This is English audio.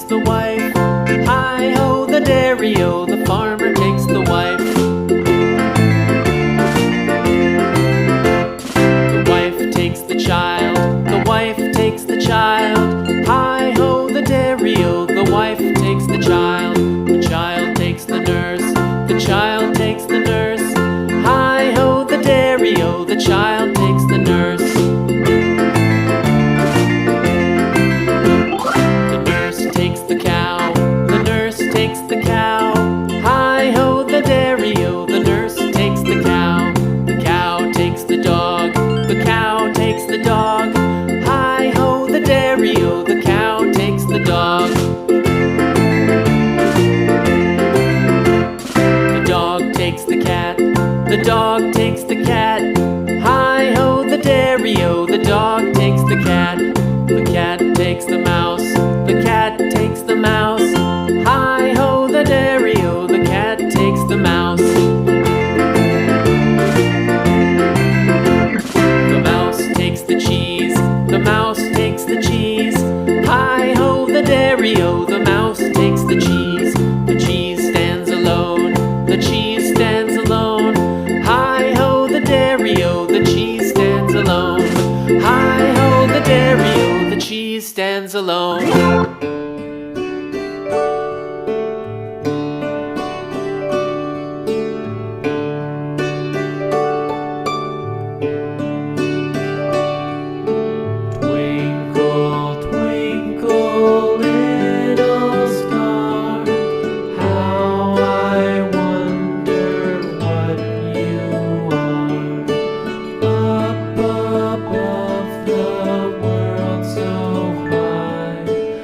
the wife. Hi-ho, the dairy-o, the farmer takes the wife. The wife takes the child, the wife takes the child. Hi-ho, the dairy-o, the wife takes the child. The child takes the nurse, the child takes the nurse. Hi-ho, the dairy-o, the child takes the nurse. The nurse takes the cow, the nurse takes the cow. Hi-ho, the dairy-o, the nurse takes the cow. The cow takes the dog, the cow takes the dog. Hi-ho, the dairy-o, the cow takes the dog. The dog takes the cat, the dog takes the cat. Hi-ho, the dairy-o, the dog takes the cat. The cat takes the mouse, the cat takes the mouse. Hi-ho, the dairy-o, the cat takes the mouse. The mouse takes the cheese, the mouse takes the cheese. Hi-ho, the dairy-o, the mouse takes the cheese. The cheese stands alone, the cheese stands alone. Hi-ho, the dairy-o, the cheese stands alone. Hi-ho, the dairy-o, the cheese stands alone.